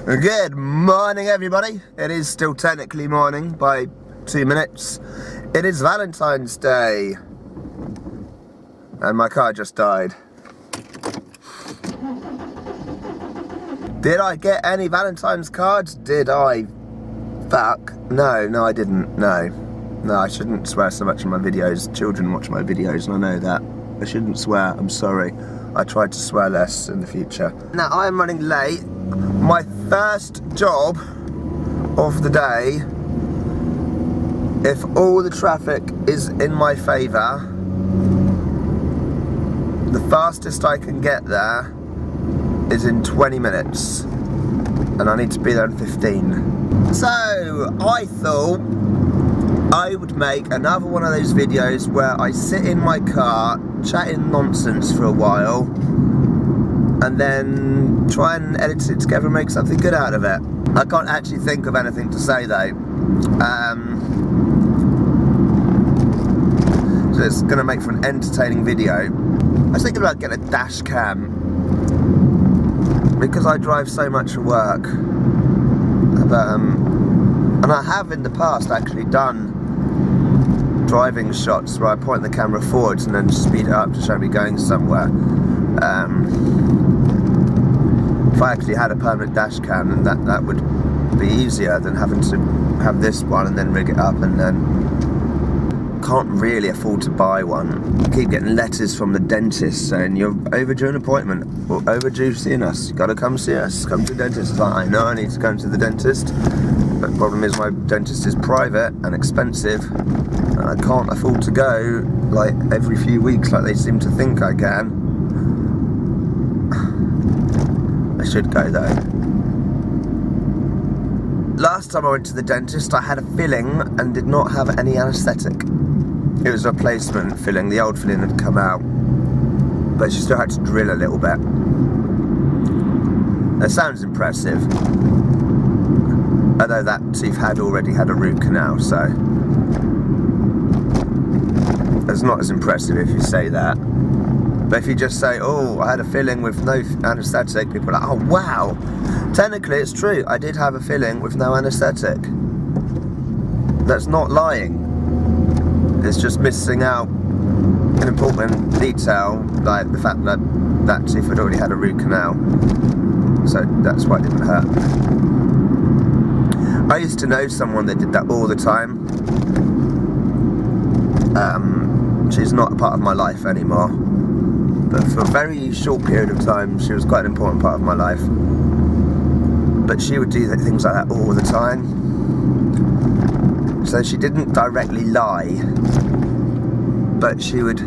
Good morning, everybody. It is still technically morning by 2 minutes. It is Valentine's Day. And my car just died. Did I get any Valentine's cards? Did I? Fuck. No, I didn't. No, I shouldn't swear so much in my videos. Children watch my videos and I know that. I shouldn't swear, I'm sorry. I tried to swear less in the future. Now, I am running late. My first job of the day, if all the traffic is in my favour, the fastest I can get there is in 20 minutes. And I need to be there in 15. So, I thought I would make another one of those videos where I sit in my car chatting nonsense for a while and then try and edit it together and make something good out of it. I can't actually think of anything to say though. So it's going to make for an entertaining video. I was thinking about getting a dash cam because I drive so much for work. And I have in the past actually done driving shots where I point the camera forwards and then speed it up to show me going somewhere. If I actually had a permanent dash cam, then that would be easier than having to have this one and then rig it up, and then can't really afford to buy one. I keep getting letters from the dentist saying you're overdue an appointment or overdue seeing us. You gotta come see us, come to the dentist. It's like, I know I need to go to the dentist, but the problem is my dentist is private and expensive and I can't afford to go like every few weeks like they seem to think I can. I should go though. Last time I went to the dentist I had a filling and did not have any anaesthetic. It was a replacement filling, the old filling had come out, but she still had to drill a little bit. That sounds impressive, although that teeth had already had a root canal, so it's not as impressive if you say that. But if you just say, oh, I had a filling with no anaesthetic, people are like, oh wow. Technically it's true, I did have a filling with no anaesthetic. That's not lying. It's just missing out an important detail, like the fact that that tooth had already had a root canal. So that's why it didn't hurt. I used to know someone that did that all the time. She's not a part of my life anymore. But for a very short period of time, she was quite an important part of my life. But she would do things like that all the time. So she didn't directly lie, but she would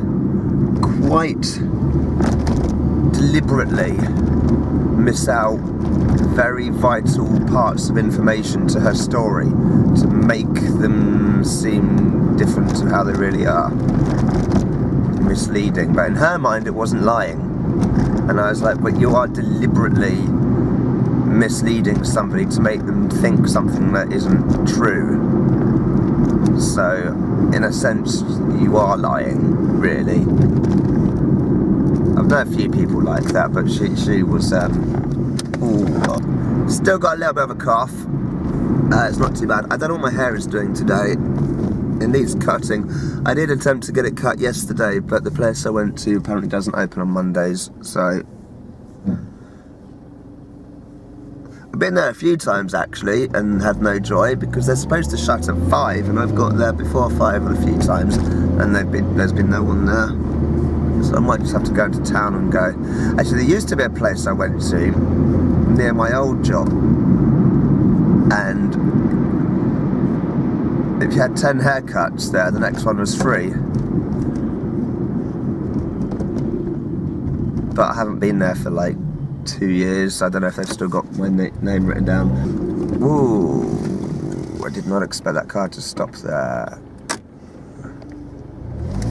quite deliberately miss out very vital parts of information to her story to make them seem different to how they really are. Misleading, but in her mind it wasn't lying. And I was like, but you are deliberately misleading somebody to make them think something that isn't true. So in a sense you are lying, really. I've known a few people like that, but she was ooh, still got a little bit of a cough. It's not too bad. I don't know what my hair is doing today. It needs cutting. I did attempt to get it cut yesterday, but the place I went to apparently doesn't open on Mondays, so I've been there a few times actually and had no joy because they're supposed to shut at 5 and I've got there before 5 a few times and there's been no one there. So I might just have to go into town and go. Actually, there used to be a place I went to near my old job, and if you had 10 haircuts there, the next one was free. But I haven't been there for like 2 years. I don't know if they've still got my name written down. Ooh, I did not expect that car to stop there.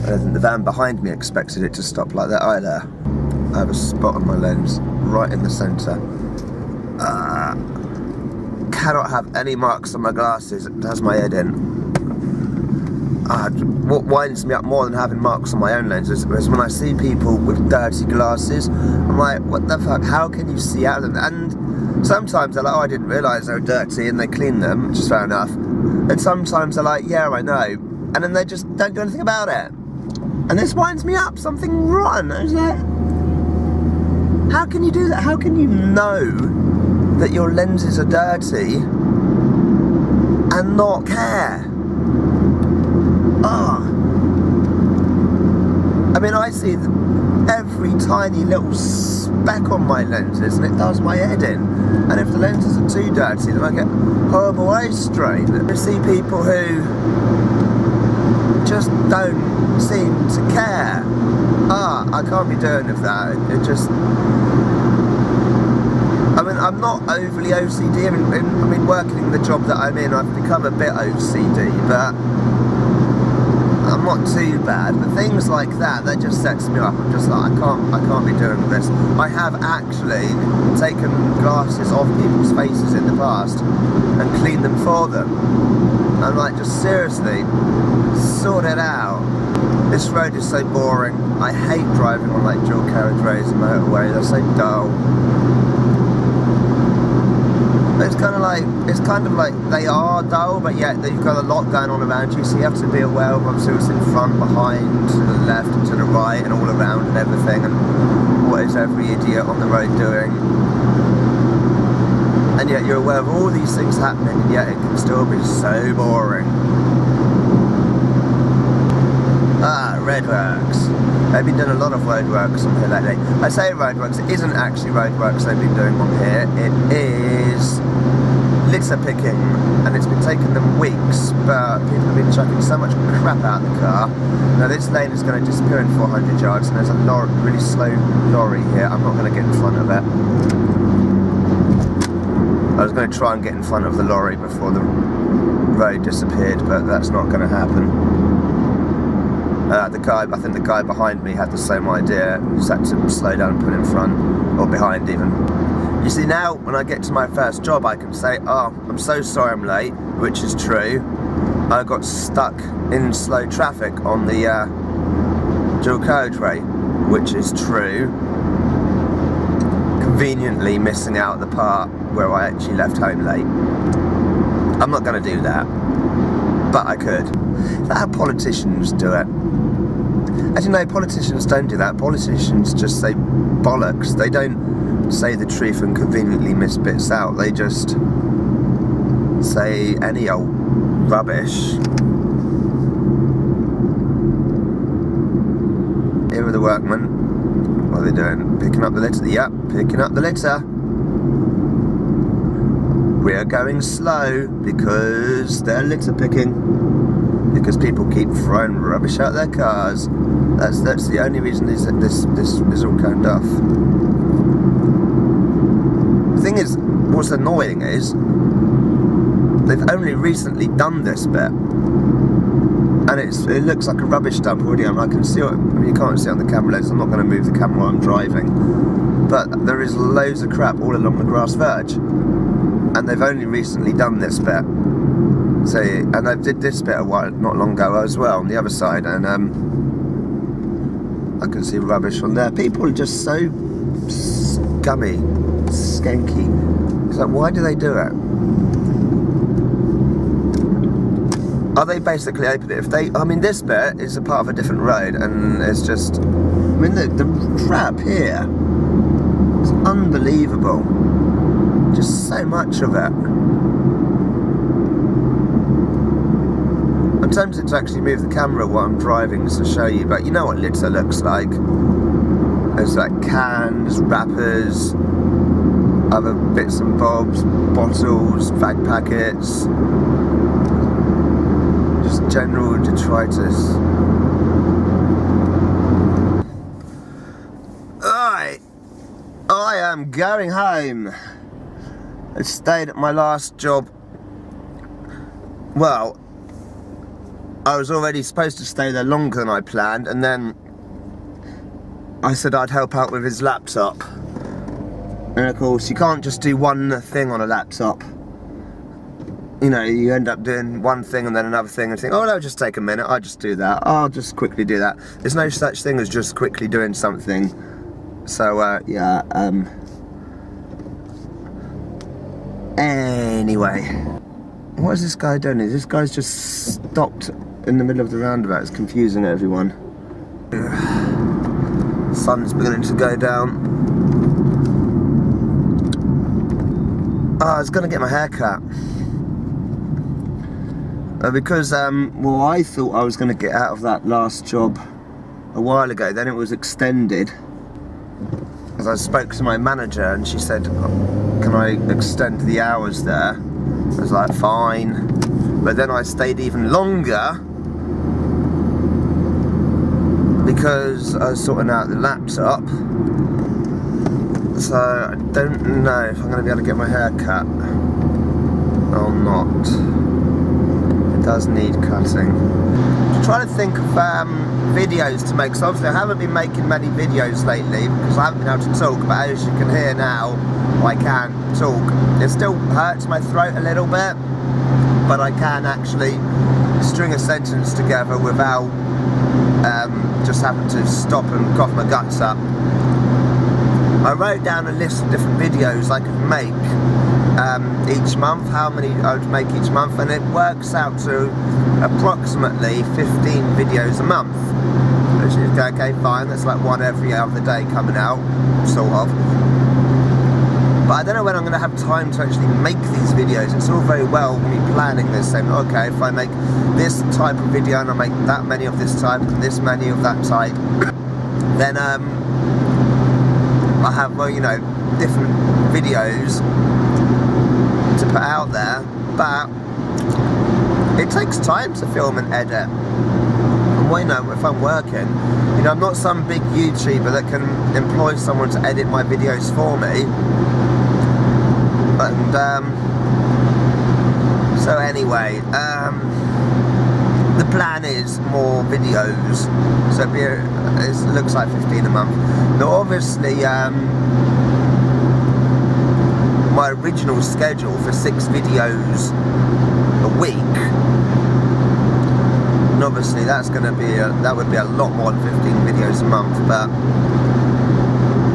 I don't think the van behind me expected it to stop like that either. I have a spot on my lens right in the centre. Cannot have any marks on my glasses. It does my head in. What winds me up more than having marks on my own lenses is when I see people with dirty glasses. I'm like, what the fuck? How can you see out of them? And sometimes they're like, oh, I didn't realise they were dirty, and they clean them, which is fair enough. And sometimes they're like, yeah, I know, and then they just don't do anything about it. And this winds me up, something rotten. I was like, how can you do that? How can you know that your lenses are dirty and not care? I mean, I see every tiny little speck on my lenses and it does my head in. And if the lenses are too dirty, then I get horrible eye strain. I see people who just don't seem to care. I can't be doing with that. It just... I mean, I'm not overly OCD. I mean, working in the job that I'm in, I've become a bit OCD, but I'm not too bad. But things like that just sets me up. I'm just like, I can't be doing this. I have actually taken glasses off people's faces in the past and cleaned them for them. I'm like, just seriously, sort it out. This road is so boring. I hate driving on like dual carriageways and motorways. They're so dull. It's kind of like they are dull, but yet you've got a lot going on around you, so you have to be aware of obviously what's in front, behind, to the left, and to the right, and all around and everything, and what is every idiot on the road doing. And yet you're aware of all these things happening, and yet it can still be so boring. Roadworks. They've been doing a lot of roadworks on here lately. I say roadworks, it isn't actually roadworks they've been doing on here, it is litter picking, and it's been taking them weeks, but people have been chucking so much crap out of the car. Now this lane is going to disappear in 400 yards, and there's a really slow lorry here. I'm not going to get in front of it. I was going to try and get in front of the lorry before the road disappeared, but that's not going to happen. I think the guy behind me had the same idea, just had to slow down and put in front, or behind even. You see, now when I get to my first job I can say, oh, I'm so sorry I'm late, which is true. I got stuck in slow traffic on the dual carriageway, which is true. Conveniently missing out the part where I actually left home late. I'm not going to do that, but I could. That's how politicians do it. As you know, politicians don't do that. Politicians just say bollocks. They don't say the truth and conveniently miss bits out. They just say any old rubbish. Here are the workmen. What are they doing? Picking up the litter? Yep, picking up the litter. We're going slow because they're litter picking. Because people keep throwing rubbish out their cars. That's the only reason this is all conned off. The thing is, what's annoying is they've only recently done this bit, and it looks like a rubbish dump already. I can see it. I mean, you can't see it on the camera lens. I'm not going to move the camera while I'm driving, but there is loads of crap all along the grass verge, and they've only recently done this bit. So, and I did this bit not long ago as well on the other side, and I can see rubbish on there. People are just so scummy, skanky. It's like, why do they do it? Are they basically open it? I mean, this bit is a part of a different road, and it's just, I mean, the crap here is unbelievable. Just so much of it. I'm tempted to actually move the camera while I'm driving to show you, but you know what litter looks like. There's like cans, wrappers, other bits and bobs, bottles, fag packets, just general detritus. Alright, I am going home. I stayed at my last job. Well, I was already supposed to stay there longer than I planned, and then I said I'd help out with his laptop. And of course, you can't just do one thing on a laptop. You know, you end up doing one thing and then another thing and think, oh, that'll just take a minute, I'll just do that. I'll just quickly do that. There's no such thing as just quickly doing something. So, yeah, Anyway, what is this guy doing? This guy's just stopped in the middle of the roundabout. It's confusing everyone. Sun's beginning to go down. I was gonna get my hair cut. Because, well, I thought I was gonna get out of that last job a while ago. Then it was extended. As I spoke to my manager and she said, can I extend the hours there? I was like, fine. But then I stayed even longer because I was sorting out the laptop. So I don't know if I'm going to be able to get my hair cut or not. It does need cutting. I'm trying to think of videos to make, so obviously I haven't been making many videos lately because I haven't been able to talk, but as you can hear now, I can talk. It still hurts my throat a little bit, but I can actually string a sentence together without just having to stop and cough my guts up. I wrote down a list of different videos I could make each month, how many I would make each month, and it works out to approximately 15 videos a month. Which is okay, fine, that's like one every other day coming out, sort of. But I don't know when I'm going to have time to actually make these videos. It's all very well me planning this, saying, okay, if I make this type of video and I make that many of this type and this many of that type, then I have, well, you know, different videos to put out there, but it takes time to film and edit. And well, you know, if I'm working, you know, I'm not some big YouTuber that can employ someone to edit my videos for me. And so anyway, the plan is more videos, so it looks like 15 a month. Now obviously my original schedule for 6 videos a week, and obviously that's going to be that would be a lot more than 15 videos a month, but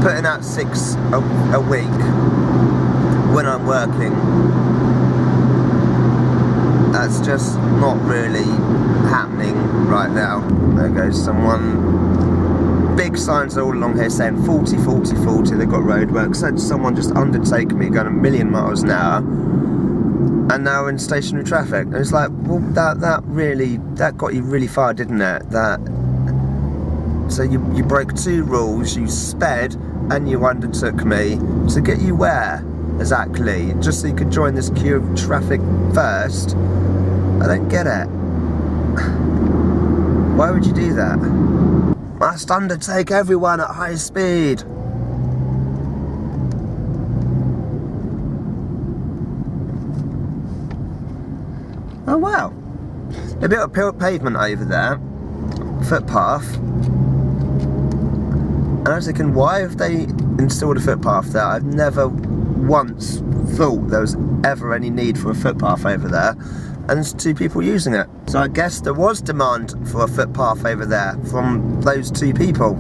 putting out 6 a week when I'm working, that's just not really happening right now. There goes someone. Big signs all along here saying 40, 40, 40. They've got roadworks. So someone just undertaken me going a million miles an hour, and now in stationary traffic. And it's like, well, that got you really far, didn't it? So you broke 2 rules. You sped and you undertook me to get you where? Exactly, just so you could join this queue of traffic first. I don't get it. Why would you do that? Must undertake everyone at high speed. Oh wow, a bit of pavement over there, footpath. And I was thinking, why have they installed a footpath there? I've never once thought there was ever any need for a footpath over there, and there's 2 people using it. So I guess there was demand for a footpath over there from those 2 people.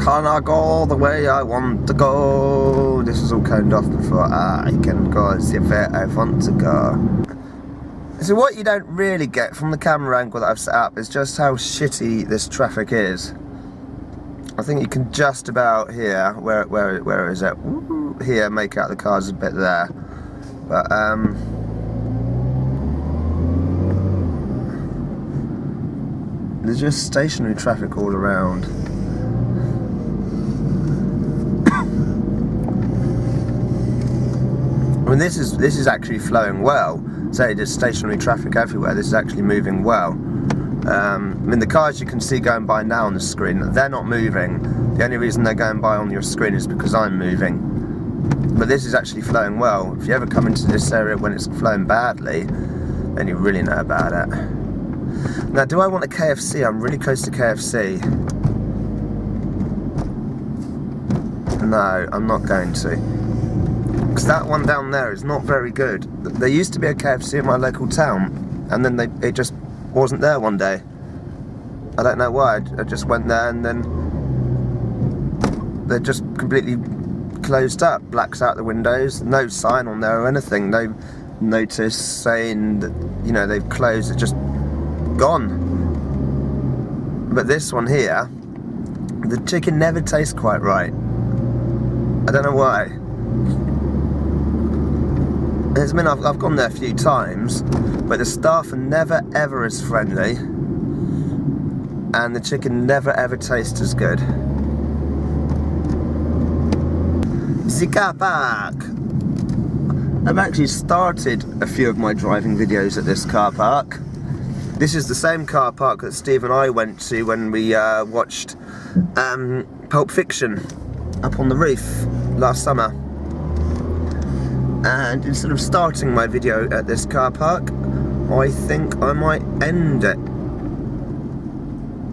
Can I go the way I want to go? This is all coned off before I can go as if I want to go. So what you don't really get from the camera angle that I've set up is just how shitty this traffic is. I think you can just about here, where is it? Ooh, here, make out the cars a bit there. But there's just stationary traffic all around. I mean, this is actually flowing well. So there's stationary traffic everywhere. This is actually moving well. I mean, the cars you can see going by now on the screen, they're not moving. The only reason they're going by on your screen is because I'm moving. But this is actually flowing well. If you ever come into this area when it's flowing badly, then you really know about it. Now, do I want a KFC? I'm really close to KFC. No, I'm not going to. Because that one down there is not very good. There used to be a KFC in my local town, and then it just wasn't there one day. I don't know why. I just went there and then they're just completely closed up, blacks out the windows, no sign on there or anything, no notice saying that, you know, they've closed, it's just gone. But this one here, the chicken never tastes quite right. I don't know why. I've gone there a few times, but the staff are never ever as friendly, and the chicken never ever tastes as good. The car park. I've actually started a few of my driving videos at this car park. This is the same car park that Steve and I went to when we watched Pulp Fiction up on the roof last summer. And instead of starting my video at this car park, I think I might end it.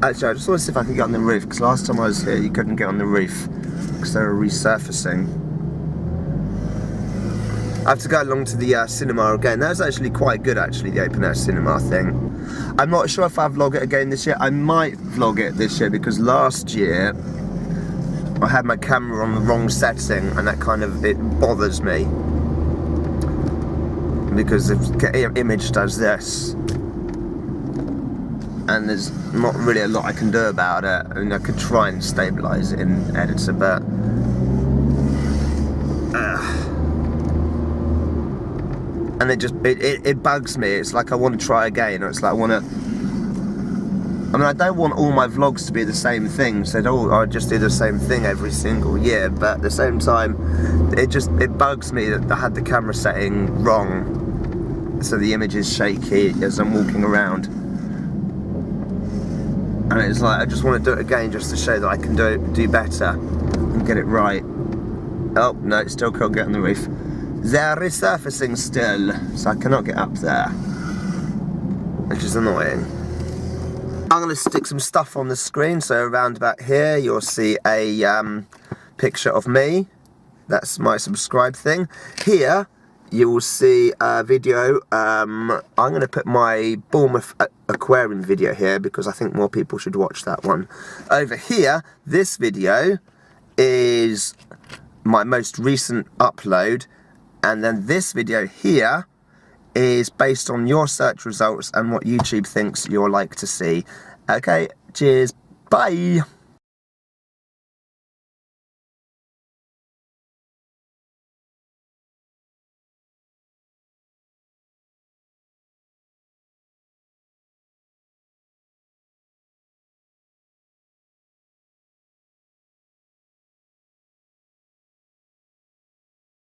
Actually, I just want to see if I can get on the roof, because last time I was here you couldn't get on the roof because they were resurfacing. I have to go along to the cinema again. That was actually quite good, actually, the open air cinema thing. I'm not sure if I'll vlog it again this year. I might vlog it this year, because last year I had my camera on the wrong setting, and that kind of, it bothers me, because the image does this, and there's not really a lot I can do about it. I mean, I could try and stabilise it in editor, but and it bugs me. It's like I want to try again, or it's like I don't want all my vlogs to be the same thing, so I just do the same thing every single year, but at the same time it bugs me that I had the camera setting wrong, so the image is shaky as I'm walking around, and it's like I just want to do it again just to show that I can do better and get it right. Oh no, still can't get on the roof. They're resurfacing still, so I cannot get up there, which is annoying. I'm going to stick some stuff on the screen, so around about here you'll see a picture of me. That's my subscribe thing. Here you will see a video. I'm going to put my Bournemouth aquarium video here, because I think more people should watch that one. Over here, this video is my most recent upload, and then this video here is based on your search results and what YouTube thinks you'll like to see. Okay, cheers, bye!